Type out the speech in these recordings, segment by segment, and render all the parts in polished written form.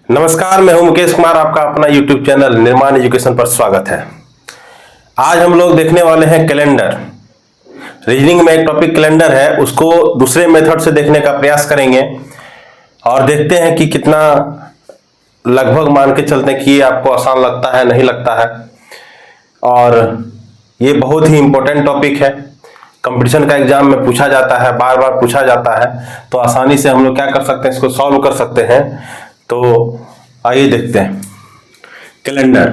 नमस्कार, मैं हूं मुकेश कुमार। आपका अपना YouTube चैनल निर्माण एजुकेशन पर स्वागत है। आज हम लोग देखने वाले हैं कैलेंडर। रीजनिंग में एक टॉपिक कैलेंडर है, उसको दूसरे मेथड से देखने का प्रयास करेंगे और देखते हैं कि कितना लगभग मान के चलते हैं कि ये आपको आसान लगता है नहीं लगता है। और ये बहुत ही इंपॉर्टेंट टॉपिक है, कंपटीशन का एग्जाम में पूछा जाता है, बार बार पूछा जाता है, तो आसानी से हम लोग क्या कर सकते हैं, इसको सॉल्व कर सकते हैं। तो आइए देखते हैं कैलेंडर।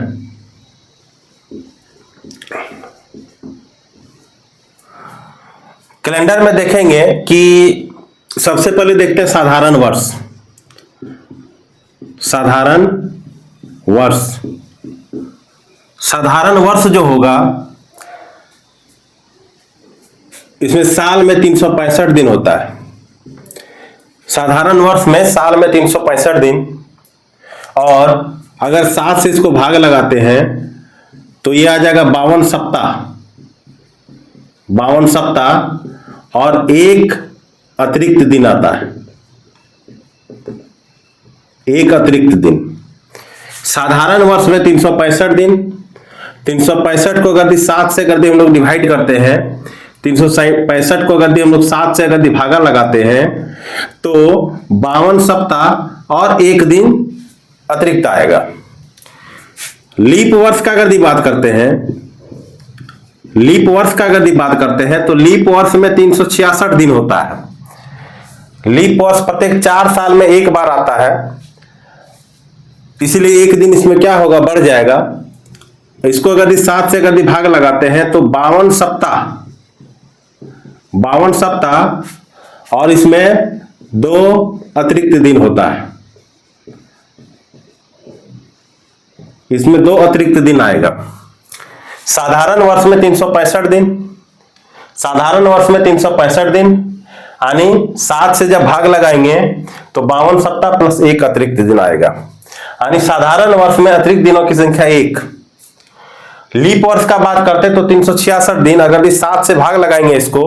कैलेंडर में देखेंगे कि सबसे पहले देखते हैं साधारण वर्ष। साधारण वर्ष, साधारण वर्ष जो होगा इसमें साल में 365 दिन होता है। साधारण वर्ष में साल में 365 दिन, और अगर 7 से इसको भाग लगाते हैं तो ये आ जाएगा 52 सप्ताह। 52 सप्ताह और एक अतिरिक्त दिन आता है, एक अतिरिक्त दिन। साधारण वर्ष में 365 दिन, 365 को अगर 7 से अगर हम लोग डिवाइड करते हैं, 365 को अगर हम लोग 7 से अगर भागा लगाते हैं तो 52 सप्ताह और एक दिन अतिरिक्त आएगा। लीप वर्ष का अगर बात करते हैं, लीप वर्ष का अगर बात करते हैं तो लीप वर्ष में 366 दिन होता है। लीप वर्ष प्रत्येक 4 साल में एक बार आता है, इसलिए एक दिन इसमें क्या होगा, बढ़ जाएगा। इसको अगर 7 से अगर भाग लगाते हैं तो 52 सप्ताह, 52 सप्ताह और इसमें 2 अतिरिक्त दिन होता है, इसमें 2 अतिरिक्त दिन आएगा। साधारण वर्ष में 365 दिन, साधारण वर्ष में 365 दिन, यानी 7 से जब भाग लगाएंगे तो 52 सप्ताह प्लस 1 अतिरिक्त दिन आएगा, यानी साधारण वर्ष में अतिरिक्त दिनों की संख्या 1। लीप वर्ष का बात करते तो 366 दिन, अगर 7 से भाग लगाएंगे इसको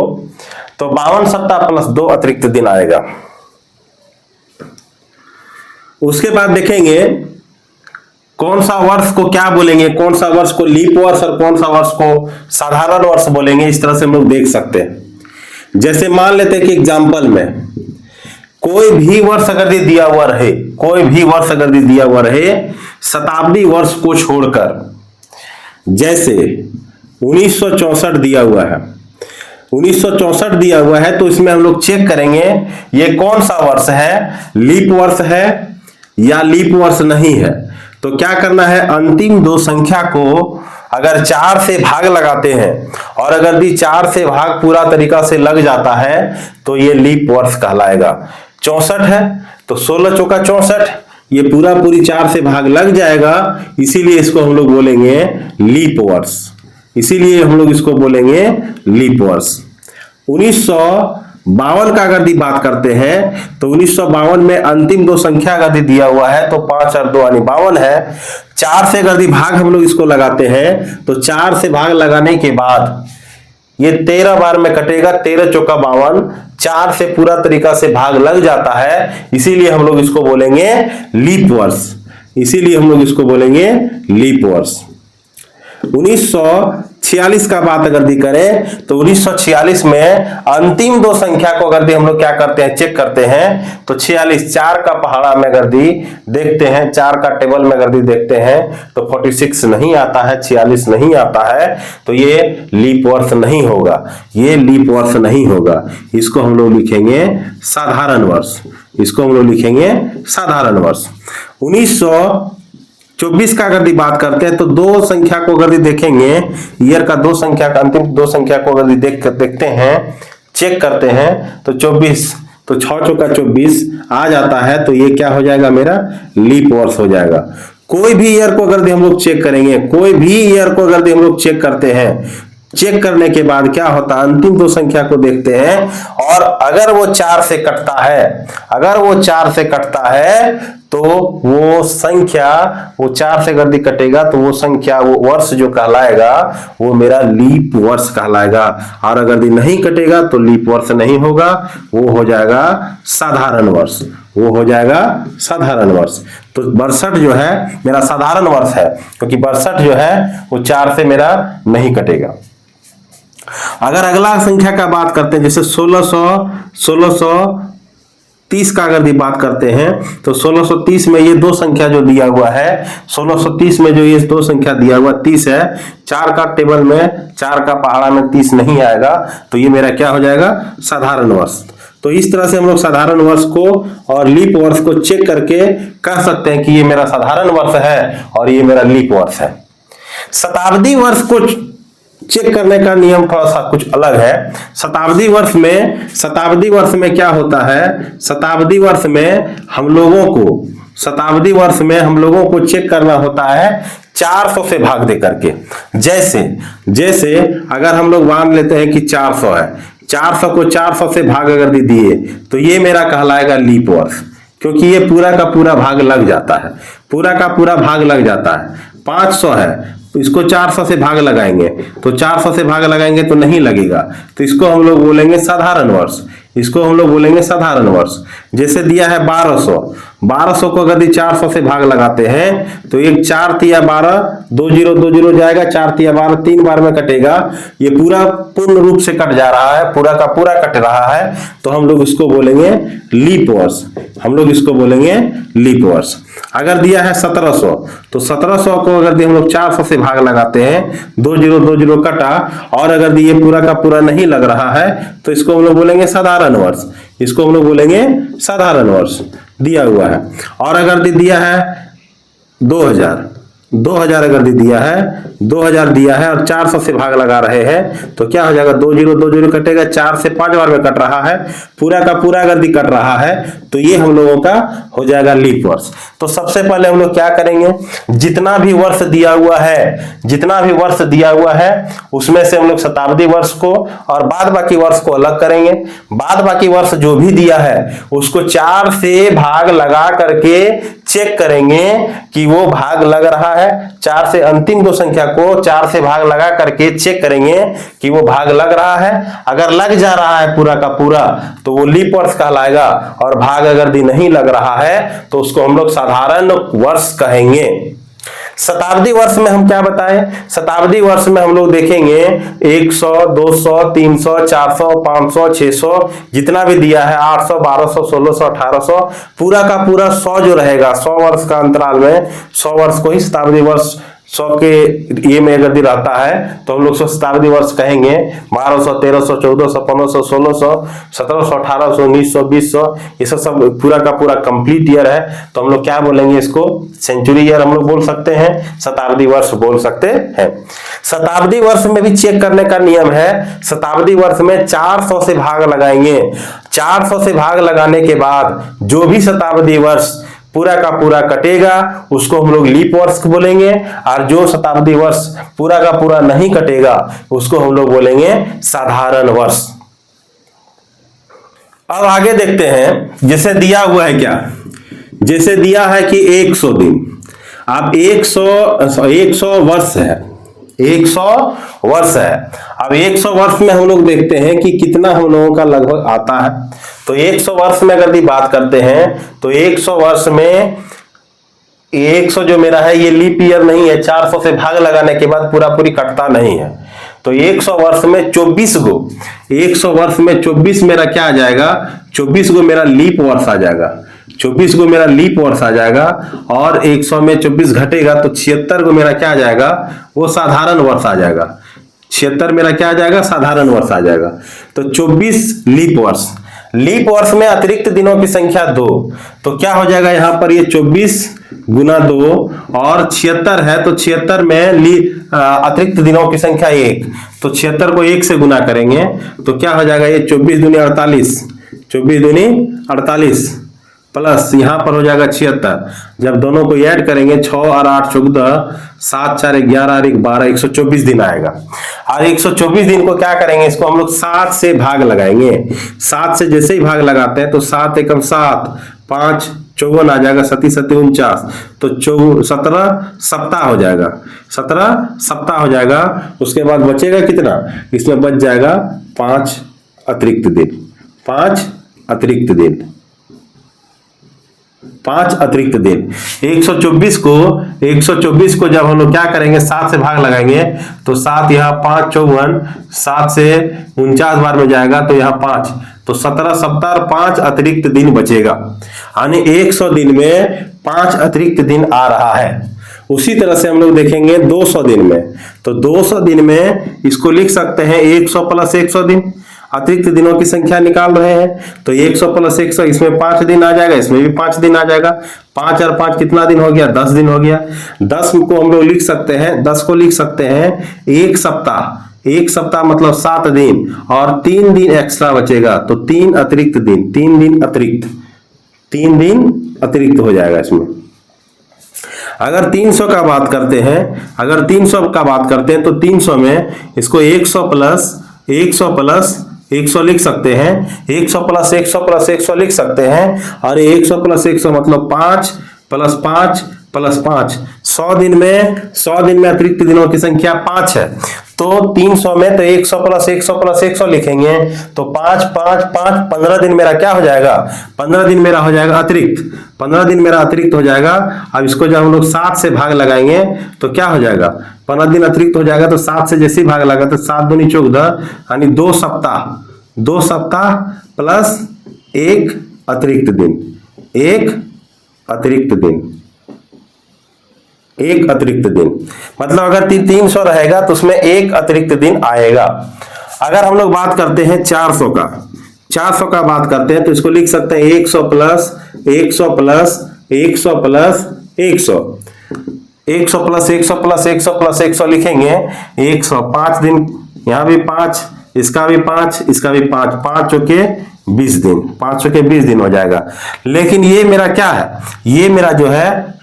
तो 52 सप्ताह प्लस 2 अतिरिक्त दिन आएगा। उसके बाद देखेंगे कौन सा वर्ष को क्या बोलेंगे, कौन सा वर्ष को लीप वर्ष और कौन सा वर्ष को साधारण वर्ष बोलेंगे। इस तरह से हम लोग देख सकते हैं। जैसे मान लेते हैं कि एग्जाम्पल में कोई भी वर्ष अगर दिया हुआ रहे, कोई भी वर्ष अगर दिया हुआ रहे शताब्दी वर्ष को छोड़कर, जैसे 1964 दिया हुआ है, 1964 दिया हुआ है, तो इसमें हम लोग चेक करेंगे ये कौन सा वर्ष है, लीप वर्ष है या लीप वर्ष नहीं है। तो क्या करना है, अंतिम 2 संख्या को अगर 4 से भाग लगाते हैं और अगर 4 से भाग पूरा तरीका से लग जाता है तो ये लीप वर्ष कहलाएगा। 64 है तो 16 चौका 64, ये पूरा पूरी 4 से भाग लग जाएगा, इसीलिए इसको हम लोग बोलेंगे लीप वर्ष, इसीलिए हम लोग इसको बोलेंगे लीप वर्ष। 1952 का अगर बात करते हैं तो 1952 में अंतिम 2 संख्या अगर दिया हुआ है तो 5 और 2 यानी 52 है। 4 से अगर भाग हम लोग इसको लगाते हैं तो 4 से भाग लगाने के बाद ये 13 बार में कटेगा, 13 चौका 52, 4 से पूरा तरीका से भाग लग जाता है, इसीलिए हम लोग इसको बोलेंगे लीप वर्ष, इसीलिए हम लोग इसको बोलेंगे लीप वर्ष। 1946 का बात अगर करें तो 1946 में अंतिम 2 संख्या को अगर हम लोग क्या करते हैं, चेक करते हैं तो 46, 4 का पहाड़ा में अगर देखते हैं, 4 का टेबल में अगर देखते हैं तो 46 नहीं आता है, 46 नहीं आता है, तो ये लीप वर्ष नहीं होगा, ये लीप वर्ष नहीं होगा। इसको हम लोग लिखेंगे साधारण वर्ष, इसको हम लोग लिखेंगे साधारण वर्ष। 1924 का अगर बात करते हैं तो 2 संख्या को अगर देखेंगे, ईयर का 2 संख्या का अंतिम 2 संख्या को अगर देखते हैं, चेक करते हैं तो 24, तो 6 चौका 24 आ जाता है, तो ये क्या हो जाएगा, मेरा लीप वर्ष हो जाएगा। कोई भी ईयर को अगर हम लोग चेक करेंगे, कोई भी ईयर को अगर हम लोग चेक करते हैं, चेक करने के बाद क्या होता है, अंतिम 2 संख्या को देखते हैं और अगर वो 4 से कटता है, अगर वो 4 से कटता है तो वो संख्या, वो 4 से अगर कटेगा तो वो संख्या, वो वर्ष जो कहलाएगा वो मेरा लीप वर्ष कहलाएगा। और अगर नहीं कटेगा तो लीप वर्ष नहीं होगा, वो हो जाएगा साधारण वर्ष, वो हो जाएगा साधारण वर्ष। तो 62 जो है मेरा साधारण वर्ष है, क्योंकि 62 जो है वो 4 से मेरा नहीं कटेगा। अगर अगला संख्या का बात करते हैं, जैसे 1630 का अगर बात करते हैं, तो 1630 में ये दो संख्या जो दिया हुआ है, 1630 में जो ये दो संख्या दिया हुआ 30 है, 4 का टेबल में, 4 का पहाड़ा में 30 नहीं आएगा, तो ये मेरा क्या हो जाएगा, साधारण वर्ष। तो इस तरह से हम लोग साधारण वर्ष को और लीप वर्ष को चेक करके कह सकते हैं कि ये मेरा साधारण वर्ष है और ये मेरा लीप वर्ष है। शताब्दी वर्ष को चेक करने का नियम थोड़ा सा कुछ अलग है। शताब्दी वर्ष में क्या होता है, शताब्दी वर्ष में हम लोगों को चेक करना होता है 400 से भाग दे करके। जैसे अगर हम लोग मान लेते हैं कि 400 है, 400 को 400 से भाग अगर दिए तो ये मेरा कहलाएगा लीप वर्ष, क्योंकि ये पूरा का पूरा भाग लग जाता है, पूरा का पूरा भाग लग जाता है। 500 है तो इसको 400 से भाग लगाएंगे, तो 400 से भाग लगाएंगे तो नहीं लगेगा, तो इसको हम लोग बोलेंगे साधारण वर्ष, इसको हम लोग बोलेंगे साधारण वर्ष। जैसे दिया है 1200 को अगर 400 से भाग लगाते हैं तो एक 4 तिया 12, 2 0 जाएगा, 4 तिया 12, 3 बार में कटेगा, ये पूरा पूर्ण रूप से कट जा रहा है, पूरा का पूरा कट रहा है, तो हम लोग इसको बोलेंगे लीप वर्ष, हम लोग इसको बोलेंगे लीप वर्ष। अगर दिया है 1700, तो 1700 को अगर हम लोग 400 से भाग लगाते हैं, 2 0 कटा, और अगर ये पूरा का पूरा नहीं लग रहा है तो इसको हम लोग बोलेंगे साधारण वर्ष, इसको हम लोग बोलेंगे साधारण वर्ष दिया हुआ है। और अगर दिया है 2000 अगर दिया है 2000 दिया है और 400 से भाग लगा रहे हैं तो क्या हो जाएगा, 2 0 कटेगा, 4 से 5 बार में कट रहा है, पूरा का पूरा अगर कट रहा है तो ये हम लोगों का हो जाएगा लीप वर्ष। तो सबसे पहले हम लोग क्या करेंगे, जितना भी वर्ष दिया हुआ है उसमें से हम लोग शताब्दी वर्ष को और बाद बाकी वर्ष को अलग करेंगे। बाद बाकी वर्ष जो भी दिया है उसको 4 से भाग लगा करके चेक करेंगे कि वो भाग लग रहा है। 4 से अंतिम दो संख्या को 4 से भाग लगा करके चेक करेंगे कि वो भाग लग रहा है। अगर लग जा रहा है पूरा का पूरा तो वो लीप वर्ष कहलाएगा, और भाग अगर नहीं लग रहा है तो उसको हम लोग साधारण वर्ष कहेंगे। शताब्दी वर्ष में हम क्या बताएं, शताब्दी वर्ष में हम लोग देखेंगे 100, 200, 300, 400, 500, 600 जितना भी दिया है, 800, 1200, 1600, 1800, पूरा का पूरा 100 जो रहेगा, 100 वर्ष का अंतराल में 100 वर्ष को ही शताब्दी वर्ष 100 के ये में अगर रहता है तो हम लोग शताब्दी वर्ष कहेंगे। 1200, 1300, 1400, 1500, 1600, 1700, 1800, 1900, 2000 ये सब पूरा का पूरा कंप्लीट ईयर है, तो हम लोग क्या बोलेंगे, इसको सेंचुरी ईयर हम लोग बोल सकते हैं, शताब्दी वर्ष बोल सकते हैं। शताब्दी वर्ष में भी चेक करने का नियम है। शताब्दी वर्ष में 400 से भाग लगाएंगे, 400 से भाग लगाने के बाद जो भी शताब्दी वर्ष पूरा का पूरा कटेगा उसको हम लोग लीप वर्ष बोलेंगे, और जो शताब्दी वर्ष पूरा का पूरा नहीं कटेगा उसको हम लोग बोलेंगे साधारण वर्ष। अब आगे देखते हैं, जैसे दिया हुआ है क्या, जैसे दिया है कि 100 दिन, अब 100 वर्ष है, 100 वर्ष है। अब 100 वर्ष में हम लोग देखते हैं कि कितना हम लोगों का लगभग आता है। तो 100 वर्ष में अगर बात करते हैं तो 100 वर्ष में 100 जो मेरा है ये लीप ईयर नहीं है, 400 से भाग लगाने के बाद पूरा पूरी कटता नहीं है। तो 100 वर्ष में 24 गो, 100 वर्ष में 24 मेरा क्या आ जाएगा, 24 गो मेरा लीप वर्ष आ जाएगा, 24 गो मेरा लीप वर्ष आ जाएगा। और 100 में 24 घटेगा तो 76 गो मेरा क्या आ जाएगा, वो साधारण वर्ष आ जाएगा। 76 मेरा क्या आ जाएगा, साधारण वर्ष आ जाएगा। तो 24 लीप वर्ष। लीप वर्ष में अतिरिक्त दिनों की संख्या 2, तो क्या हो जाएगा यहाँ पर, ये 24 गुना 2 और 76 है, तो 76 में अतिरिक्त दिनों की संख्या 1, तो 76 को 1 से गुना करेंगे तो क्या हो जाएगा, ये 24 दूनी 48, 24 दूनी 48 प्लस यहाँ पर हो जाएगा 76। जब दोनों को ऐड करेंगे 6 और 8 14, 7 4 11 और 1 12, 124 दिन आएगा। और 124 दिन को क्या करेंगे, इसको हम लोग 7 से भाग लगाएंगे। 7 से जैसे ही भाग लगाते हैं तो 7 एकम 7, 5 54 आ जाएगा, 7 7 49, तो 17 सप्ताह हो जाएगा, 17 सप्ताह हो जाएगा। उसके बाद बचेगा कितना, इसमें बच जाएगा 5 अतिरिक्त दिन, 5 अतिरिक्त दिन, 5 अतिरिक्त दिन। 124 को जब हम लोग क्या करेंगे, 7 से भाग लगाएंगे तो 7 यहाँ 5 54, 7 से 49 बार में जाएगा तो यहाँ 5, तो 17 सप्ताह और 5 अतिरिक्त दिन बचेगा, यानी 100 दिन में 5 अतिरिक्त दिन आ रहा है। उसी तरह से हम लोग देखेंगे 200 दिन में, तो 200 दिन में इसको लिख सकते हैं 100 प्लस 100 दिन, अतिरिक्त दिनों की संख्या निकाल रहे हैं, तो 100 प्लस 100, इसमें 5 दिन आ जाएगा, इसमें भी 5 दिन आ जाएगा, 5 और 5 कितना दिन हो गया, 10 दिन हो गया। 10 को हम लोग लिख सकते हैं, 10 को लिख सकते हैं 1 सप्ताह, 1 सप्ताह मतलब 7 दिन, और 3 दिन एक्स्ट्रा बचेगा, तो 3 अतिरिक्त दिन, 3 दिन अतिरिक्त, 3 दिन अतिरिक्त हो जाएगा इसमें। अगर 300 का बात करते हैं, अगर 300 का बात करते हैं तो 300 में इसको 100 प्लस 100 लिख सकते हैं, 100 प्लस 100 लिख सकते हैं, और 100 प्लस 100 मतलब 5 प्लस 5 प्लस 5, 100 दिन में अतिरिक्त दिनों की संख्या 5 है, तो 300 में तो 100 प्लस 100 लिखेंगे, तो 5 5 5 15 दिन मेरा क्या हो जाएगा, 15 दिन मेरा हो जाएगा अतिरिक्त, 15 दिन मेरा अतिरिक्त हो जाएगा। अब इसको जब हम लोग 7 से भाग लगाएंगे तो क्या हो जाएगा, 15 दिन अतिरिक्त हो जाएगा, तो 7 से जैसे ही भाग लगा तो 7 दूनी 14, यानी 2 सप्ताह प्लस 1 अतिरिक्त दिन, 1 अतिरिक्त दिन, 1 अतिरिक्त दिन, मतलब अगर 300 रहेगा तो उसमें 1 अतिरिक्त दिन आएगा। अगर हम लोग बात करते हैं 400 का बात करते हैं तो इसको लिख सकते हैं 100 plus 100 plus 100 plus 100, 100 plus 100 plus 100 plus 100 लिखेंगे 100, 5 दिन, यहाँ भी 5, इसका भी 5, इसका भी 5, 5 चौके 20 दिन, 5 चौके 20 दिन हो जाएगा। लेकिन ये मेरा क्या है, ये मेरा जो है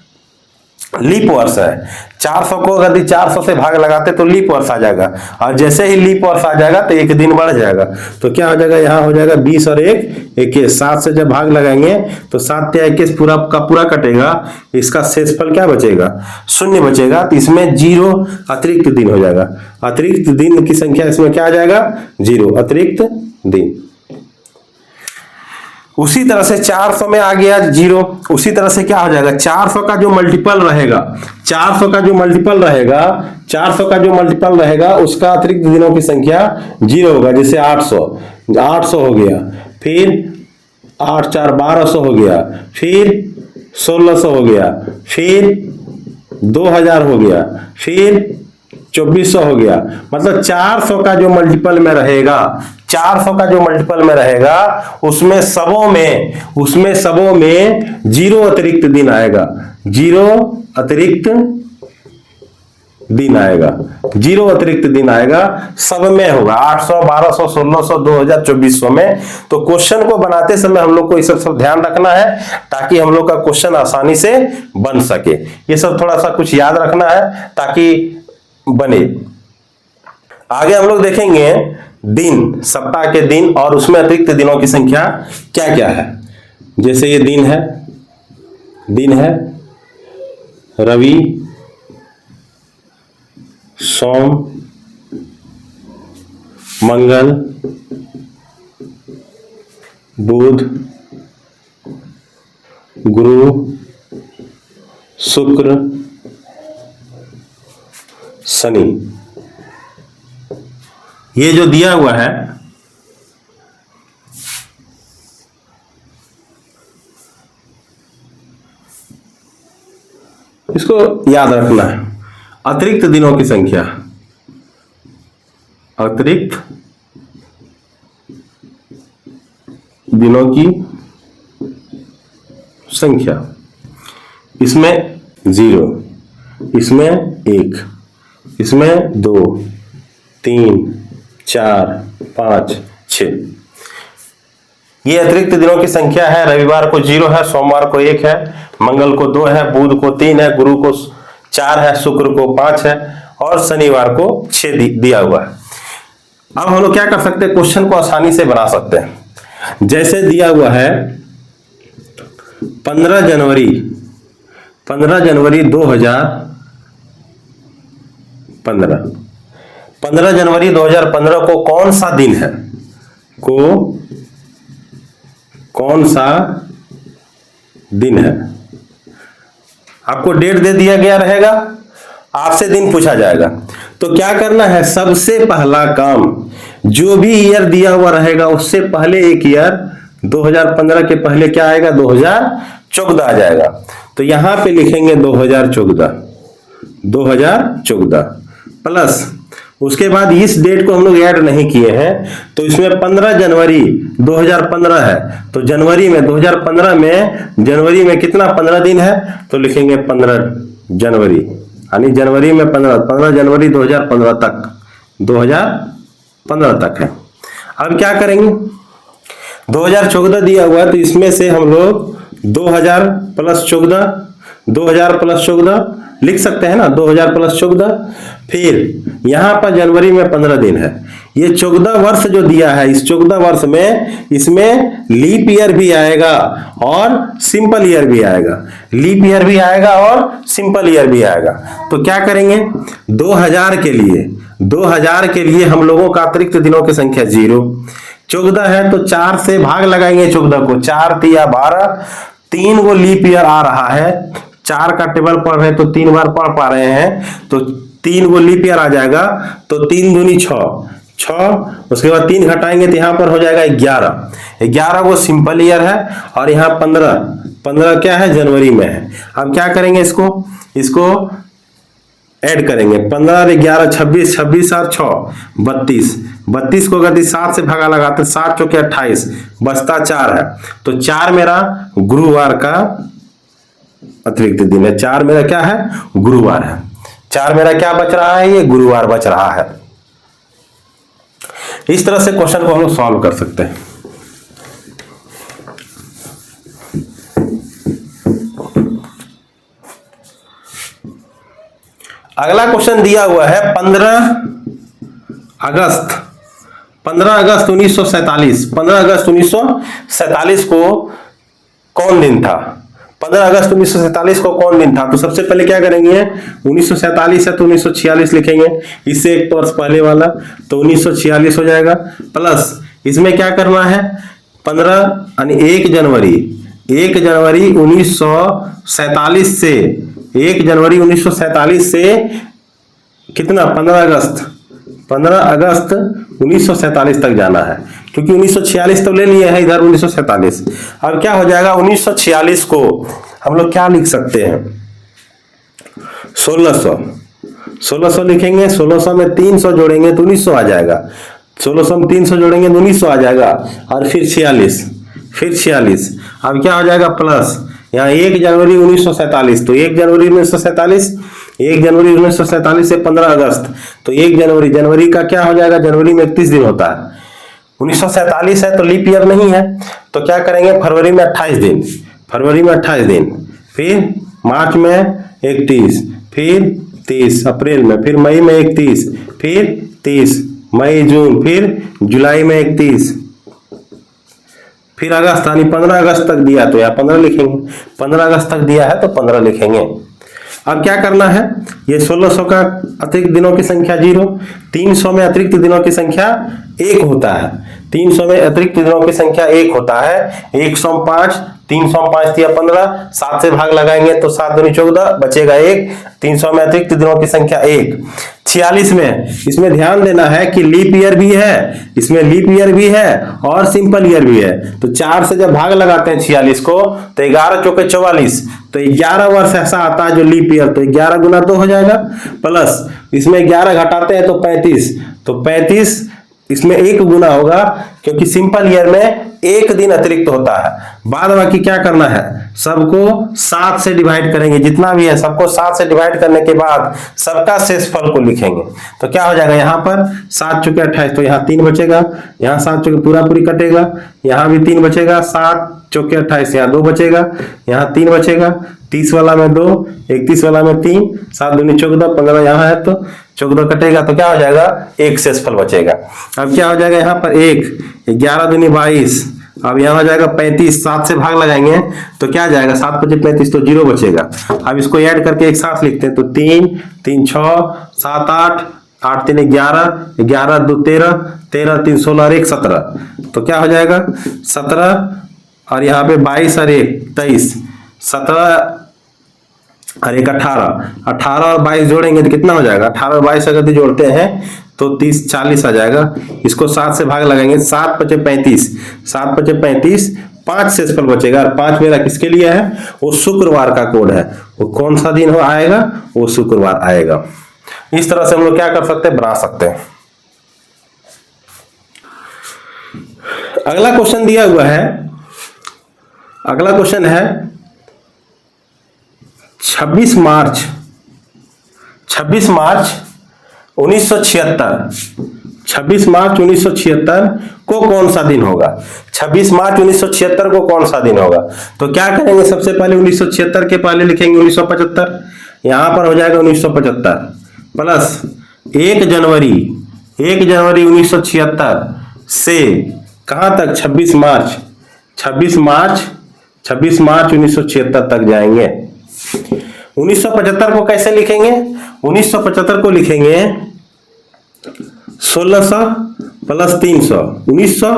लीप वर्ष है। 400 को अगर 400 से भाग लगाते तो लीप वर्ष आ जाएगा, और जैसे ही लीप वर्ष आ जाएगा तो 1 दिन बढ़ जाएगा, तो क्या हो जाएगा, यहाँ हो जाएगा 20 और 1 21, 7 से जब भाग लगाएंगे तो 7 या 21 पूरा का पूरा कटेगा, इसका शेषफल क्या बचेगा, 0 बचेगा, तो इसमें 0 अतिरिक्त दिन हो जाएगा, अतिरिक्त दिन की संख्या इसमें क्या आ जाएगा, 0 अतिरिक्त दिन। उसी तरह से 400 में आ गया 0, उसी तरह से क्या हो जाएगा, 400 का जो मल्टीपल रहेगा, 400 का जो मल्टीपल रहेगा उसका अतिरिक्त दिनों की संख्या 0 होगा, जैसे 800 हो गया, फिर 8 4 1200 हो गया, फिर 1600 हो गया, फिर 2000 हो गया, फिर 2400 हो गया। मतलब 400 का जो मल्टीपल में रहेगा, 400 का जो मल्टीपल में रहेगा उसमें सबों में 0 अतिरिक्त दिन आएगा, 0 अतिरिक्त दिन आएगा, 0 अतिरिक्त दिन आएगा, सब में होगा, 800 1200 1600 2000 2400 में। तो क्वेश्चन को बनाते समय हम लोग को ये सब ध्यान रखना है ताकि हम लोग का क्वेश्चन आसानी से बन सके। ये सब थोड़ा सा कुछ याद रखना है ताकि बने। आगे हम लोग देखेंगे दिन, सप्ताह के दिन और उसमें अतिरिक्त दिनों की संख्या क्या क्या है। जैसे ये दिन है रवि, सोम, मंगल, बुध, गुरु, शुक्र, शनि। ये जो दिया हुआ है इसको याद रखना है। अतिरिक्त दिनों की संख्या, अतिरिक्त दिनों की संख्या, इसमें 0, इसमें 1, इसमें 2 3 4 5 6। ये अतिरिक्त दिनों की संख्या है। रविवार को 0 है, सोमवार को 1 है, मंगल को 2 है, बुध को 3 है, गुरु को 4 है, शुक्र को 5 है और शनिवार को 6 दिया हुआ है। अब हम लोग क्या कर सकते हैं, क्वेश्चन को आसानी से बना सकते हैं। जैसे दिया हुआ है 15 जनवरी 2015 15 जनवरी 2015 को कौन सा दिन है, कौन सा दिन है? आपको डेट दे दिया गया रहेगा, आपसे दिन पूछा जाएगा। तो क्या करना है, सबसे पहला काम जो भी ईयर दिया हुआ रहेगा उससे पहले एक ईयर 2015 के पहले क्या आएगा, 2014 आ जाएगा। तो यहां पे लिखेंगे 2014 प्लस उसके बाद इस डेट को हम लोग ऐड नहीं किए हैं, तो इसमें 15 जनवरी 2015 है, तो जनवरी में 2015 में जनवरी में कितना 15 दिन है, तो लिखेंगे 15 जनवरी, यानी जनवरी में 15 जनवरी 2015 तक है। अब क्या करेंगे, 2014 दिया हुआ है तो इसमें से हम लोग 2000 प्लस 14 लिख सकते हैं ना, 2000 प्लस 14। फिर यहां पर जनवरी में 15 दिन है, ये 14 वर्ष जो दिया है, इस 14 वर्ष में इसमें लीप ईयर भी आएगा और सिंपल ईयर भी आएगा, लीप ईयर भी आएगा और सिंपल ईयर भी आएगा। तो क्या करेंगे, 2000 के लिए हम लोगों का अतिरिक्त दिनों की संख्या 0, 14 है तो 4 से भाग लगाएंगे 14 को, 4 तिया 12, 3 को लीप ईयर आ रहा है, 4 का टेबल पढ़ रहे तो 3 बार पढ़ पा रहे हैं, तो 3 को लीप ईयर आ जाएगा, तो 3 दूनी 6, उसके बाद 3 घटाएंगे तो यहां पर हो जाएगा 11 वो सिंपल ईयर है, और यहाँ 15 क्या है, जनवरी में है। अब क्या करेंगे, इसको ऐड करेंगे, 15 11 26, 26 और 6 32 को अगर 7 से भागा लगाते 7 चौके 28, बचता 4 है, तो 4 मेरा गुरुवार का अतिरिक्त दिन है, 4 मेरा क्या है, गुरुवार है, 4 मेरा क्या बच रहा है, ये गुरुवार बच रहा है। इस तरह से क्वेश्चन को हम लोग सॉल्व कर सकते हैं। अगला क्वेश्चन दिया हुआ है 15 अगस्त 1947। 15 अगस्त 1947 को कौन दिन था, 15 अगस्त 1947 को कौन दिन था? तो सबसे पहले क्या करेंगे, 1947 है तो 1946 लिखेंगे, इससे एक वर्ष पहले वाला, तो 1946 हो जाएगा। प्लस इसमें क्या करना है, 15 यानी 1 जनवरी 1947 से 1 जनवरी 1947 से कितना 15 अगस्त 1947 तक जाना है, क्योंकि 1946 तो ले लिए हैं इधर 1947। अब क्या हो जाएगा, 1946 को हम लोग क्या लिख सकते हैं, 1600 लिखेंगे, 1600 में 300 जोड़ेंगे तो 1900 आ जाएगा, 1600 में 300 जोड़ेंगे तो 1900 आ जाएगा, और फिर 46। अब क्या हो जाएगा, प्लस यहाँ 1 जनवरी 1947, तो 1 जनवरी 1947 से 15 अगस्त, तो 1 जनवरी का क्या हो जाएगा, जनवरी में 31 दिन होता है, 1947 है तो लीप ईयर नहीं है, तो क्या करेंगे, फरवरी में 28 दिन, फिर मार्च में 31, फिर 30 अप्रैल में, फिर मई में 31, फिर 30 मई जून, फिर जुलाई में 31, फिर अगस्त, यानी 15 अगस्त तक दिया तो यहाँ 15 लिखेंगे, 15 अगस्त तक दिया है तो 15 लिखेंगे। अब क्या करना है, ये 1600 का अतिरिक्त दिनों की संख्या 0, 300 में अतिरिक्त दिनों की संख्या 1 होता है, 300 में अतिरिक्त दिनों की संख्या 1 होता है, 105, 305 या 15, 7 से भाग लगाएंगे तो 7 दूनी 14, बचेगा 1, 300 में अतिरिक्त दिनों की संख्या 1। 46 में इसमें ध्यान देना है कि लीप ईयर भी है, इसमें लीप ईयर भी है और सिंपल ईयर भी है, तो 4 से जब भाग लगाते हैं 46 को तो 11 चौके 44, तो 11 वर्ष ऐसा आता है जो लीप ईयर, तो 11 गुना 2 हो जाएगा, प्लस इसमें 11 घटाते हैं तो 35, तो 35 इसमें 1 गुना होगा, क्योंकि सिंपल ईयर में 1 दिन अतिरिक्त होता है। बाद बाकी क्या करना है, सबको 7 से डिवाइड करेंगे, जितना भी है सबको 7 से डिवाइड करने के बाद सबका शेषफल को लिखेंगे, तो क्या हो जाएगा, यहाँ पर 7 चौके 28, तो यहाँ 3 बचेगा, यहाँ 7 चौके पूरी कटेगा, यहाँ भी 3 बचेगा, 7 चौके 28, यहाँ 2 बचेगा, यहाँ 3 बचेगा, 30 वाला में 2, 31 वाला में 3, 7 दूनी 14, 15 यहाँ है तो 14 कटेगा, तो क्या हो जाएगा, 1 शेषफल बचेगा। अब क्या हो जाएगा, यहाँ पर 1, 11 दूनी 22, अब यहाँ हो जाएगा 35, 7 से भाग लगाएंगे तो क्या जाएगा, 7 5 35 तो 0 बचेगा। अब इसको ऐड करके एक साथ लिखते हैं तो 3 3 6 7 8 8 3 11 11 2 13 13 3 16 और 1 17, तो क्या हो जाएगा 17 और यहाँ पे 22 और 1 23, 17 और 1 18, 18 और 22 जोड़ेंगे तो कितना हो जाएगा, 18 और 22 अगर जोड़ते हैं तो 30 40 आ जाएगा। इसको 7 से भाग लगाएंगे, 7 5 35, 7 5 35, 5 शेषफल बचेगा। 5 मेरा किसके लिए है, वो शुक्रवार का कोड है। वो कौन सा दिन हो आएगा, वो शुक्रवार आएगा। इस तरह से हम लोग क्या कर सकते हैं, बना सकते हैं। अगला क्वेश्चन दिया हुआ है, अगला क्वेश्चन है 26 मार्च 1976, 26 मार्च 1976 को कौन सा दिन होगा। 26 मार्च 1976 को कौन सा दिन होगा, तो क्या करेंगे, सबसे पहले 1976 के पहले लिखेंगे 1975, यहां पर हो जाएगा 1975 प्लस 1 जनवरी 1976 से कहां तक, 26 मार्च 1976 तक जाएंगे। 1975 को कैसे लिखेंगे, 1975 को लिखेंगे 1600 प्लस 300, 1900।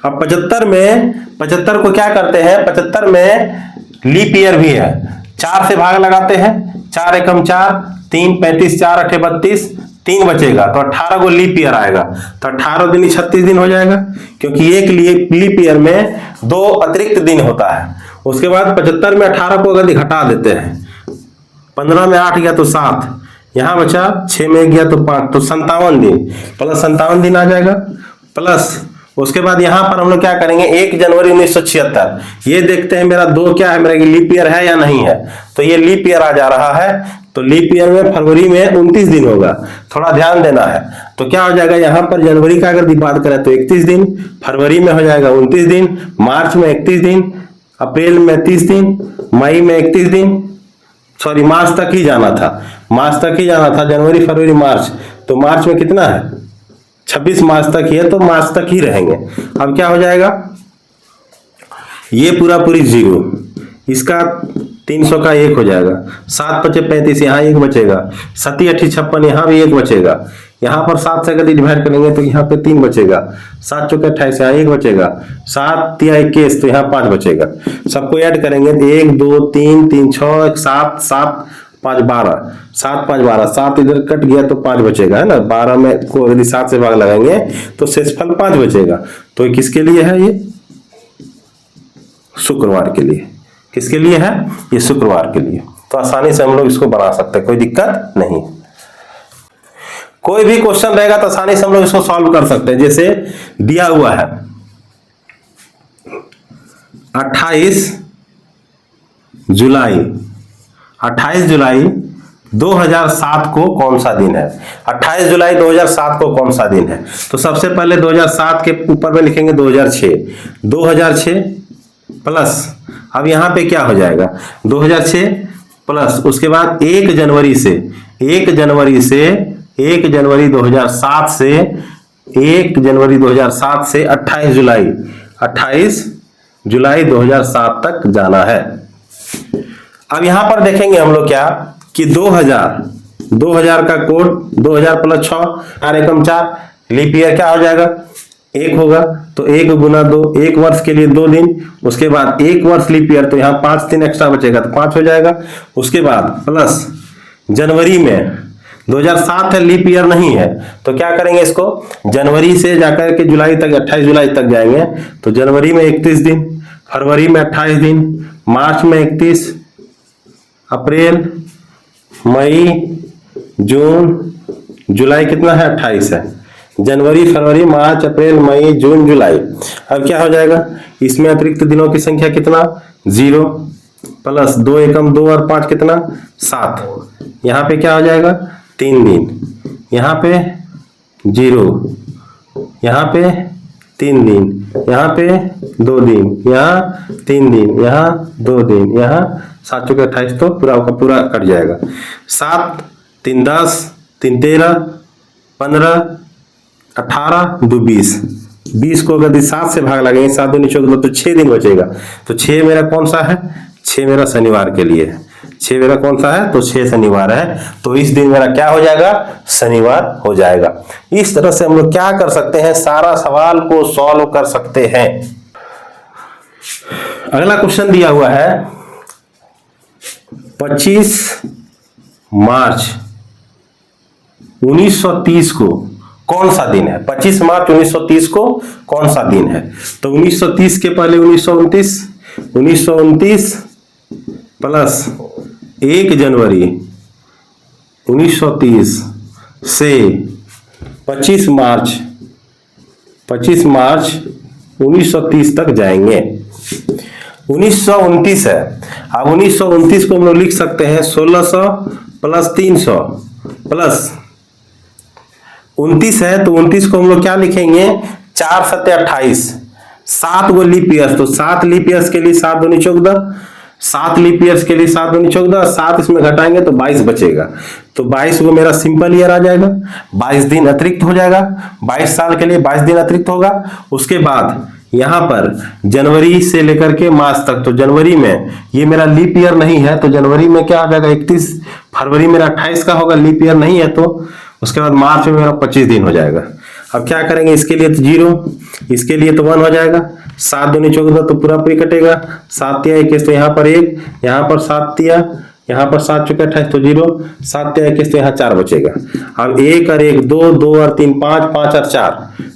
अब 75 को क्या करते हैं, 75 में लीप ईयर भी है, 4 से भाग लगाते हैं, 4 एकम 4 3 35 4 8 32, 3 बचेगा तो 18 को लीप ईयर आएगा, तो 18 दिन 36 दिन हो जाएगा, क्योंकि एक लीप ईयर में 2 अतिरिक्त दिन होता है। उसके बाद 75 में 18 को अगर घटा देते हैं, 15 में 8 गया तो 7, यहां बचा 6 में गया तो 5, तो 57 दिन प्लस 57 दिन आ जाएगा। प्लस उसके बाद यहां पर हम लोग क्या करेंगे, 1 जनवरी 1976, ये देखते हैं मेरा 2 क्या है, मेरा लीप ईयर है या नहीं है, तो ये लीप ईयर आ जा रहा है। तो लीप ईयर में फरवरी में 29 दिन होगा, थोड़ा ध्यान देना है। तो क्या हो जाएगा, यहां पर जनवरी का अगर बात करें तो 31 दिन, फरवरी में हो जाएगा 29 दिन, मार्च में 31 दिन, अप्रैल में 30 दिन, मई में 31 दिन, सॉरी मार्च तक ही जाना था, जनवरी फरवरी मार्च, तो मार्च में कितना है 26 मार्च तक ही है, तो मार्च तक ही रहेंगे। अब क्या हो जाएगा, ये पूरा पूरी 0, इसका 300 का 1 हो जाएगा, 7 5 35 यहाँ 1 बचेगा, 7 8 56 यहाँ भी 1 बचेगा, यहाँ पर 7 से यदि डिवाइड करेंगे तो यहाँ पे 3 बचेगा, 7 चौके 28 यहाँ 1 बचेगा, 7 या 21 तो यहाँ 5 बचेगा। सबको ऐड करेंगे तो 1 2 3 3 6 7 7 5 12, 7 5 12, 7 इधर कट गया तो 5 बचेगा, है ना। 12 में को यदि 7 से भाग लगाएंगे तो शेषफल 5 बचेगा। तो ये किसके लिए है, ये शुक्रवार के लिए। किसके लिए है, ये शुक्रवार के लिए। तो आसानी से हम लोग इसको बना सकते हैं, कोई दिक्कत नहीं। कोई भी क्वेश्चन रहेगा तो आसानी से हम लोग इसको सॉल्व कर सकते हैं। जैसे दिया हुआ है 28 जुलाई 2007 को कौन सा दिन है। 28 जुलाई 2007 को कौन सा दिन है, तो सबसे पहले 2007 के ऊपर में लिखेंगे 2006 प्लस, अब यहां पे क्या हो जाएगा 2006 प्लस, उसके बाद 1 जनवरी 2007 से 28 जुलाई 2007 तक जाना है। अब यहां पर देखेंगे हम लोग क्या कि 2000 का कोड 2000 प्लस 6 4 एकम 4, लीप ईयर क्या हो जाएगा 1 होगा, तो 1 गुना 2, 1 वर्ष के लिए 2 दिन, उसके बाद 1 वर्ष लीप ईयर तो यहाँ 5 दिन एक्स्ट्रा बचेगा तो 5 हो जाएगा। उसके बाद प्लस जनवरी में 2007 है, लीप ईयर नहीं है, तो क्या करेंगे इसको जनवरी से जाकर के जुलाई तक 28 जुलाई तक जाएंगे, तो जनवरी में 31 दिन, फरवरी में 28 दिन, मार्च में 31, अप्रैल मई जून जुलाई कितना है 28 है, जनवरी फरवरी मार्च अप्रैल मई जून जुलाई। अब क्या हो जाएगा, इसमें अतिरिक्त दिनों की संख्या कितना 0 प्लस 2 एकम 2 और 5 कितना 7, यहाँ पे क्या हो जाएगा 3 दिन, यहाँ पे 0, यहाँ पे 3 दिन, यहाँ पे 2 दिन, यहाँ 3 दिन, यहाँ 2 दिन, यहाँ 7 चौके 28, तो पूरा का पूरा कट जाएगा। 7 3 10 3 13 15 18 2 20, 20 को अगर 7 से भाग लगेंगे, 7 दूनी 14, तो 6 दिन बचेगा। तो 6 मेरा कौन सा है? 6 मेरा शनिवार के लिए है। 6 मेरा कौन सा है? तो 6 शनिवार है। तो इस दिन मेरा क्या हो जाएगा? शनिवार हो जाएगा। इस तरह से हम लोग क्या कर सकते हैं? सारा सवाल को सॉल्व कर सकते हैं। अगला क्वेश्चन दिया हुआ है 25 मार्च 1930 को कौन सा दिन है? 25 मार्च 1930 को कौन सा दिन है? तो 1930 के पहले 1929 प्लस 1 जनवरी 1930 से 25 मार्च 1930 तक जाएंगे। 1929 है। अब 1929 को हम लोग लिख सकते हैं 1600 प्लस 300 प्लस 29 है, तो 29 को हम लोग क्या लिखेंगे? 4 7 28, 7 गो लीप ईयर्स, तो 7 लीप ईयर्स के लिए 7 दूनी 14, 7 लीप ईयर्स के लिए 7 दूनी 14, 7 इसमें घटाएंगे तो 22 बचेगा। तो 22 को मेरा सिंपल ईयर आ जाएगा, 22 दिन अतिरिक्त हो जाएगा, 22 साल के लिए 22 दिन अतिरिक्त होगा। उसके बाद यहां पर जनवरी से लेकर के मार्च तक, तो जनवरी में ये मेरा लीप ईयर नहीं है, तो जनवरी में क्या हो जाएगा? 31, फरवरी मेरा 28 का होगा, लीप ईयर नहीं है तो। उसके बाद मार्च में मेरा 25 दिन हो जाएगा। अब क्या करेंगे? इसके लिए तो 0, इसके लिए तो 1 हो जाएगा। 7 दूनी 14 तो पूरा पूरी कटेगा, 7 तिया 21 तो यहाँ पर 1, यहाँ पर 7 तिया, यहाँ पर 7 चौके 28 तो 0, 7 तिया 21 तो यहाँ 4 बचेगा। अब 1 और 1 2, 2 और 3 5, 5 और 4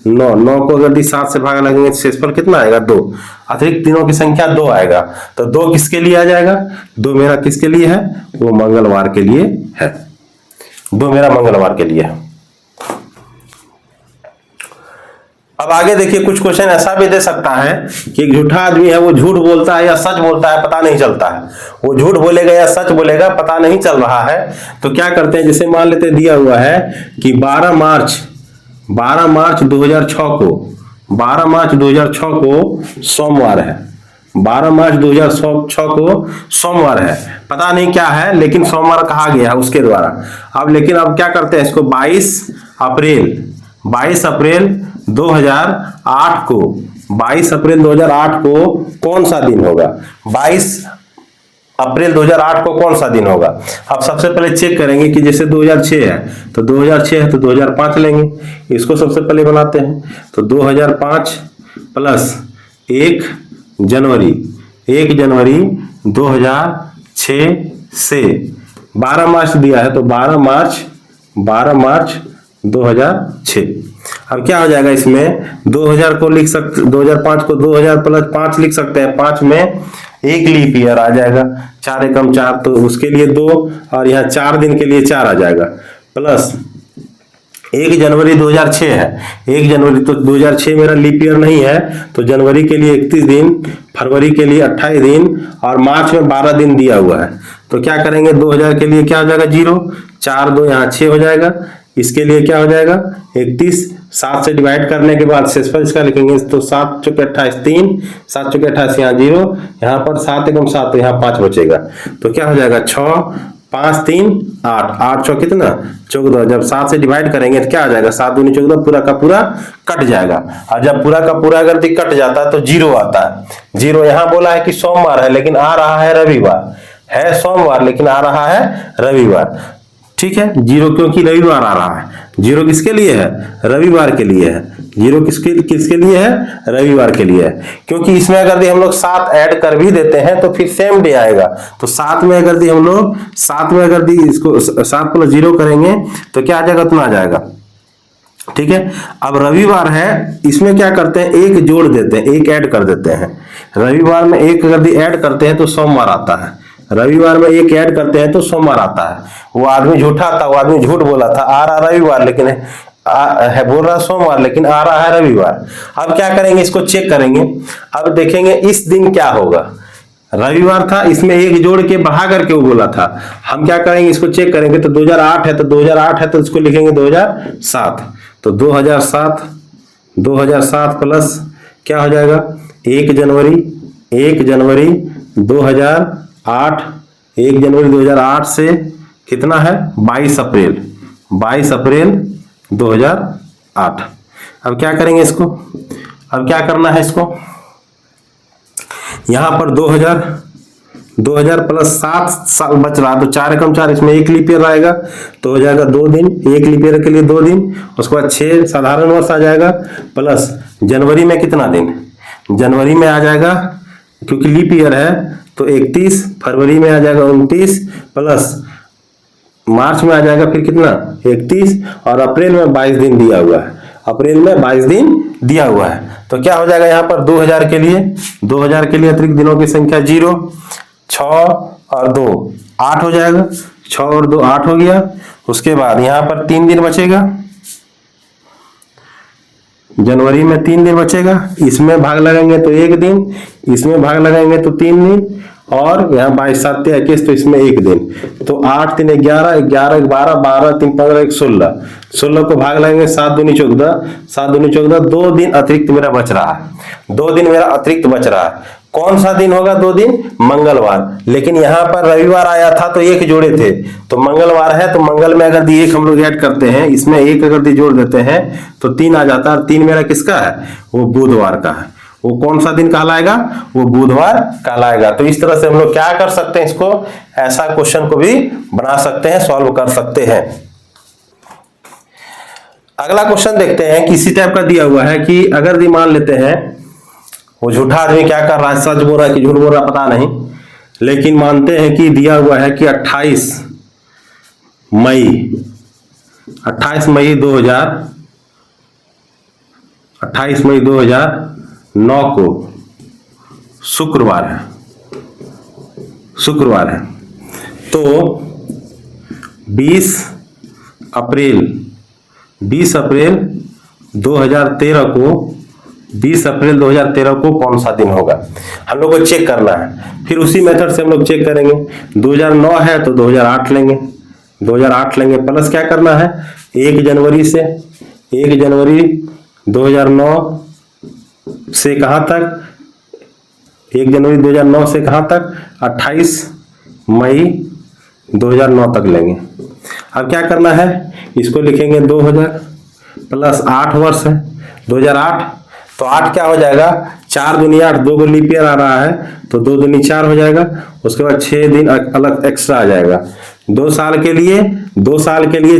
9, 9 को अगर 7 से भाग लगेंगे तो शेषफल कितना आएगा? 2। अतिरिक्त दिनों की संख्या 2 आएगा। तो 2 किसके लिए आ जाएगा? 2 मेरा किसके लिए है? वो मंगलवार के लिए है। 2 मेरा मंगलवार के लिए है। अब आगे देखिए, कुछ क्वेश्चन ऐसा भी दे सकता है कि एक झूठा आदमी है, वो झूठ बोलता है या सच बोलता है पता नहीं चलता है। वो झूठ बोलेगा या सच बोलेगा पता नहीं चल रहा है। तो क्या करते हैं? जैसे मान लेते दिया हुआ है कि 12 मार्च 2006 को 12 मार्च 2006 को सोमवार है। 12 मार्च 2006 को सोमवार है, पता नहीं क्या है लेकिन सोमवार कहा गया है उसके द्वारा। अब लेकिन अब क्या करते हैं इसको? 22 अप्रैल 2008 को 22 अप्रैल 2008 को कौन सा दिन होगा? 22 अप्रैल 2008 को कौन सा दिन होगा? अब सबसे पहले चेक करेंगे कि जैसे 2006 है तो 2006 है तो 2005 लेंगे, इसको सबसे पहले बनाते हैं। तो 2005 प्लस 1 जनवरी 2006 से 12 मार्च दिया है तो 12 मार्च 2006। अब क्या हो जाएगा? इसमें 2000 को लिख सकते, 2005 को 2000 प्लस 5 लिख सकते हैं। 5 में 1 लीप ईयर आ जाएगा, 4 एकम 4 तो उसके लिए 2, और यहाँ 4 दिन के लिए 4 आ जाएगा, प्लस 1 जनवरी 2006 है। 1 जनवरी तो 2006 मेरा लीप ईयर नहीं है, तो जनवरी के लिए 31 दिन, फरवरी के लिए 28 दिन और मार्च में 12 दिन दिया हुआ है। तो क्या करेंगे? 2000 के लिए क्या हो जाएगा? 0, 4 2 यहाँ 6 हो जाएगा। इसके लिए क्या हो जाएगा? 31, 7 से डिवाइड करने के बाद शेषफल इसका लिखेंगे तो 7 चौके 28 3, 7 चौके 28 यहाँ 0, यहाँ पर 7 एकम 7 तो यहाँ 5 बचेगा। तो क्या हो जाएगा? 6 5 3 8, 8 चौके कितना? 14। जब 7 से डिवाइड करेंगे तो क्या आ जाएगा? 7 दूनी 14, पूरा का पूरा कट जाएगा। और जब पूरा का पूरा अगर कट जाता है तो 0 आता है। 0 यहाँ बोला है कि सोमवार है लेकिन आ रहा है रविवार, है सोमवार लेकिन आ रहा है रविवार। ठीक है, 0 क्योंकि रविवार आ रहा है। 0 किसके लिए है? रविवार के लिए है। 0 किसके लिए है? रविवार के लिए है। क्योंकि इसमें अगर हम लोग 7 ऐड कर भी देते हैं तो फिर सेम डे आएगा। तो 7 में अगर हम लोग 7 में अगर इसको 7 प्लस 0 करेंगे तो क्या आ जाएगा? उतना आ जाएगा। ठीक है, अब रविवार है, इसमें क्या करते हैं? 1 जोड़ देते हैं, 1 ऐड कर देते हैं। रविवार में 1 अगर ऐड करते हैं तो सोमवार आता है। रविवार में 1 ऐड करते हैं तो सोमवार आता है। वो आदमी झूठा था, वो आदमी झूठ बोला था, आ रहा रविवार लेकिन है बोल रहा सोमवार लेकिन आ रहा है रविवार। अब क्या करेंगे? इसको चेक करेंगे। अब देखेंगे इस दिन क्या होगा। रविवार था, इसमें 1 जोड़ के बढ़ा करके वो बोला था। हम क्या करेंगे? इसको चेक करेंगे तो 2008 है तो 2008 है तो इसको लिखेंगे 2007। तो 2007 प्लस क्या हो जाएगा? 1 जनवरी 2008, 1 जनवरी 2008 से कितना है? 22 अप्रैल 2008। अब क्या करेंगे इसको, अब क्या करना है इसको, यहां पर 2000 प्लस 7 साल बच रहा, तो 4 एकम 4, इसमें 1 लीप ईयर आएगा तो हो जाएगा 2 दिन, 1 लीप ईयर के लिए 2 दिन, उसके बाद 6 साधारण वर्ष आ जाएगा, प्लस जनवरी में कितना दिन, जनवरी में आ जाएगा क्योंकि लीप ईयर है तो 31, फरवरी में आ जाएगा 29, प्लस मार्च में आ जाएगा फिर कितना 31, और अप्रैल में 22 दिन दिया हुआ है, अप्रैल में 22 दिन दिया हुआ है। तो क्या हो जाएगा यहाँ पर 2000 के लिए अतिरिक्त दिनों की संख्या 0, 6 और 2 8 हो जाएगा, 6 और 2 8 हो गया। उसके बाद यहाँ पर 3 दिन बचेगा, जनवरी में 3 दिन बचेगा, इसमें भाग लगाएंगे तो 1 दिन, इसमें भाग लगाएंगे तो 3 दिन, और यहाँ 22 7 21 तो इसमें 1 दिन, तो 8 3 11, 11 12, 12 3 15 1 16, 16 को भाग लगाएंगे 7 दूनी 14, 7 दूनी 14, 2 दिन अतिरिक्त मेरा बच रहा है, 2 दिन मेरा अतिरिक्त बच रहा है। कौन सा दिन होगा 2 दिन, मंगलवार, लेकिन यहाँ पर रविवार आया था तो 1 जोड़े थे, तो मंगलवार है तो मंगल में अगर 1 हम लोग ऐड करते हैं, इसमें 1 अगर जोड़ देते हैं तो 3 आ जाता है, 3 मेरा किसका है, वो बुधवार का है। वो कौन सा दिन कहलाएगा, वो बुधवार कहलाएगा। तो इस तरह से हम लोग क्या कर सकते हैं, इसको ऐसा क्वेश्चन को भी बना सकते हैं, सॉल्व कर सकते हैं। अगला क्वेश्चन देखते हैं, किसी टाइप का दिया हुआ है कि अगर मान लेते हैं वो झूठा आदमी क्या कर रहा है, सच बोल रहा है कि झूठ बोल रहा है पता नहीं, लेकिन मानते हैं कि दिया हुआ है कि 28 मई 2009 को शुक्रवार है, तो 20 अप्रैल 2013 को कौन सा दिन होगा, हम लोग को चेक करना है। फिर उसी मेथड से हम लोग चेक करेंगे, 2009 है तो 2008 लेंगे, प्लस क्या करना है 1 जनवरी 2009 से कहां तक, 1 जनवरी 2009 से कहां तक, 28 मई 2009 तक लेंगे। अब क्या करना है, इसको लिखेंगे 2000 प्लस 8 वर्ष है 2008, तो 8 क्या हो जाएगा, 4 दूनी 8, 2 को लीप ईयर आ रहा है तो 2 दूनी 4 हो जाएगा। उसके बाद 6 दिन अलग एक्स्ट्रा आ जाएगा, 2 साल के लिए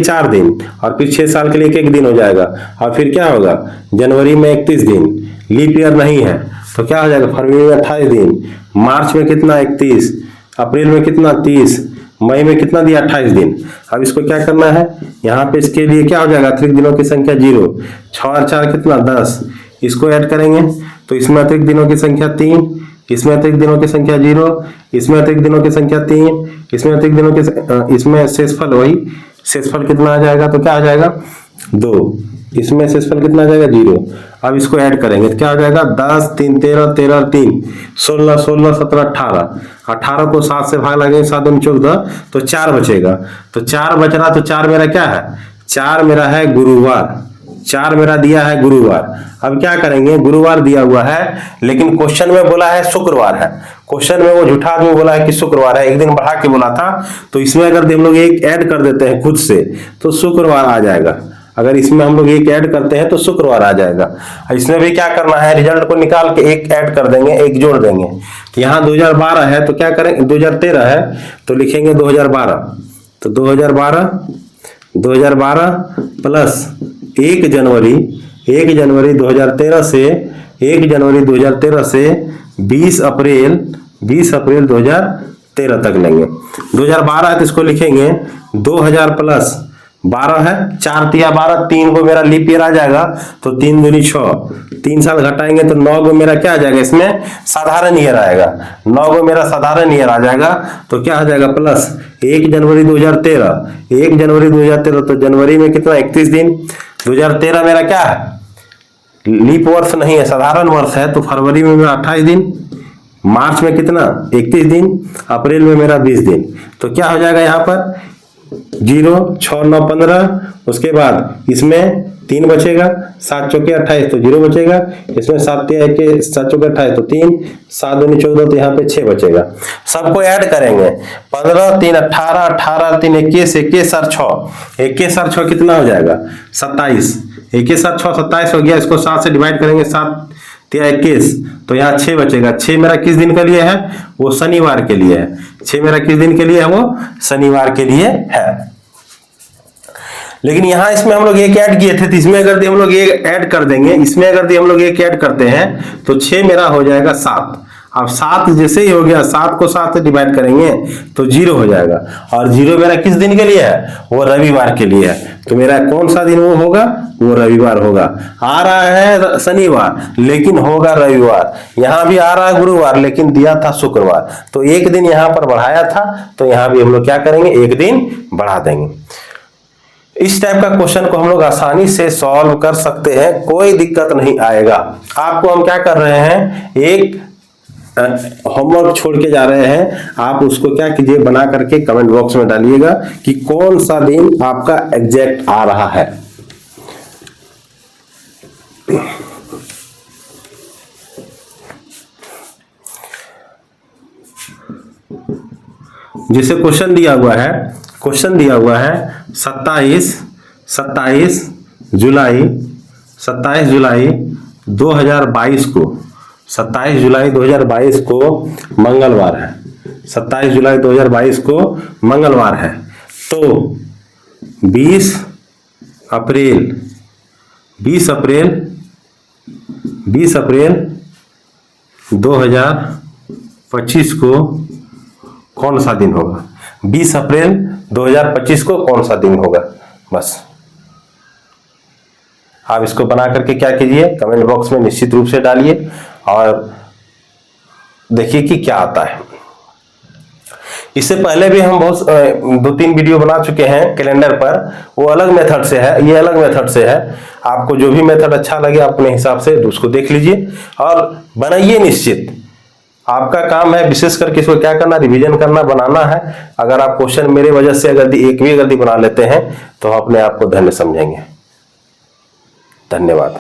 4 दिन, और फिर 6 साल के लिए 1 दिन हो जाएगा। और फिर क्या होगा, जनवरी में 31 दिन, लीप ईयर नहीं है तो क्या हो जाएगा, फरवरी में 28 दिन, मार्च में कितना 31, अप्रैल में कितना 30, मई में कितना दिया 28 दिन। अब इसको क्या करना है, यहाँ पे इसके लिए क्या हो जाएगा, अतिरिक्त दिनों की संख्या 0, 6 और 4 कितना 10, इसको ऐड करेंगे तो इसमें अतिरिक्त दिनों की संख्या 3, इसमें अतिरिक्त दिनों की संख्या 0, इसमें अतिरिक्त दिनों की संख्या 3, इसमें अतिरिक्त दिनों की इसमें शेषफल शेषफल कितना आ जाएगा, तो क्या आ जाएगा 2, इसमें शेषफल कितना आ जाएगा 0। अब इसको ऐड करेंगे तो क्या हो जाएगा, 10 3 13, 13 3 16, 16 17 18 को 7 से भाग लगेंगे, 7 दूनी 14, तो 4 बचेगा, तो 4 बच रहा, तो 4 मेरा क्या है, 4 मेरा है गुरुवार, 4 मेरा दिया है गुरुवार। अब क्या करेंगे, गुरुवार दिया हुआ है लेकिन क्वेश्चन में बोला है शुक्रवार है, क्वेश्चन में वो झूठा आदमी बोला है कि शुक्रवार है, 1 दिन बढ़ा के बोला था, तो इसमें अगर हम लोग 1 ऐड कर देते हैं खुद से तो शुक्रवार आ जाएगा। अगर इसमें हम लोग 1 ऐड करते हैं तो शुक्रवार आ जाएगा। इसमें भी क्या करना है, रिजल्ट को निकाल के 1 ऐड कर देंगे, 1 जोड़ देंगे। तो यहाँ 2012 है तो क्या करेंगे, 2013 है तो लिखेंगे 2012, तो 2012 प्लस 1 जनवरी 2013 से 20 अप्रैल 2013 तक लेंगे। 2012 है तो इसको लिखेंगे 2000 प्लस 12 है, 4 तिया 12, 3 को मेरा लीप ईयर आ जाएगा तो 3 दूनी 6, 3 साल घटाएंगे तो 9 को मेरा क्या आ जाएगा, इसमें साधारण ईयर आएगा, 9 को मेरा साधारण ईयर आ जाएगा, तो क्या आ जाएगा प्लस 1 जनवरी 2013, तो जनवरी में कितना 31 दिन, 2013 मेरा क्या है, लीप वर्ष नहीं है, साधारण वर्ष है, तो फरवरी में मेरा 28 दिन, मार्च में कितना 31 दिन, अप्रैल में मेरा 20 दिन, तो क्या हो जाएगा यहाँ पर 0 6 9 15, उसके बाद इसमें 3 बचेगा, 7 चौके 28 तो 0 बचेगा, इसमें 7 चौके 28 तो 3, 7 दूनी 14 तो यहाँ पे 6 बचेगा। सबको ऐड करेंगे, 15 3 18, 18 3 21, 21 और 6 कितना हो जाएगा 27, एक के साथ 6 27 हो गया, इसको 7 से डिवाइड करेंगे, 7 या 21, तो यहाँ 6 बचेगा। 6 मेरा किस दिन के लिए है? वो शनिवार के लिए है। 6 मेरा किस दिन के लिए है? वो शनिवार के लिए है। लेकिन यहाँ इसमें हम लोग एक ऐड किए थे, तो इसमें अगर हम लोग एक ऐड कर देंगे, इसमें अगर हम लोग एक ऐड करते हैं तो 6 मेरा हो जाएगा 7। अब 7 जैसे ही हो गया, 7 को 7 से डिवाइड करेंगे तो 0 हो जाएगा। और 0 मेरा किस दिन के लिए है? वो रविवार के लिए है। तो मेरा कौन सा दिन वो होगा? वो रविवार होगा। आ रहा है शनिवार लेकिन होगा रविवार। यहाँ भी आ रहा है गुरुवार लेकिन दिया था शुक्रवार, तो एक दिन यहाँ पर बढ़ाया था, तो यहाँ भी हम लोग क्या करेंगे? एक दिन बढ़ा देंगे। इस टाइप का क्वेश्चन को हम लोग आसानी से सॉल्व कर सकते हैं, कोई दिक्कत नहीं आएगा। आपको हम क्या कर रहे हैं? एक होमवर्क छोड़ के जा रहे हैं। आप उसको क्या कीजिए, बना करके कमेंट बॉक्स में डालिएगा कि कौन सा दिन आपका एग्जैक्ट आ रहा है। जैसे क्वेश्चन दिया हुआ है 27 जुलाई 2022 को, 27 जुलाई 2022 को मंगलवार है। 27 जुलाई 2022 को मंगलवार है। तो 20 अप्रैल 2025 को कौन सा दिन होगा? 20 अप्रैल 2025 को कौन सा दिन होगा? बस आप इसको बना करके क्या कीजिए, कमेंट बॉक्स में निश्चित रूप से डालिए और देखिए कि क्या आता है। इससे पहले भी हम बहुत 2-3 वीडियो बना चुके हैं कैलेंडर पर, वो अलग मेथड से है, ये अलग मेथड से है। आपको जो भी मेथड अच्छा लगे अपने हिसाब से उसको देख लीजिए और बनाइए। निश्चित आपका काम है विशेष करके इसको क्या करना, रिवीजन करना, बनाना है। अगर आप क्वेश्चन मेरे वजह से अगर एक भी गलती बना लेते हैं तो अपने आप को धन्य समझेंगे। धन्यवाद।